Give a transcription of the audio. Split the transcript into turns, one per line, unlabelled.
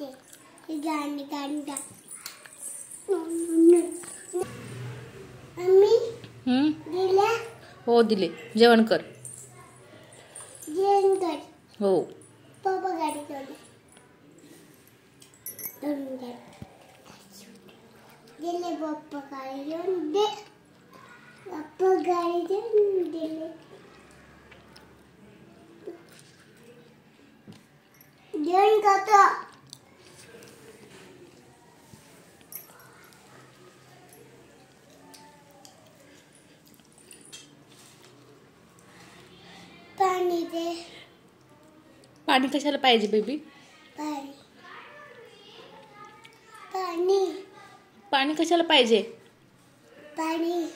गाणी गाणी मम्मी दिले
हो दिले. जेवण कर.
जेवण कर.
हो.
पप्पा गाडी दिले. पप्पा गाडी दे. पप्पा गाडी दिले. जेवण करतो. पाणी दे.
पाणी कशाला पाहिजे बेबी?
पाणी पाणी
पाणी कशाला पाहिजे?
पाणी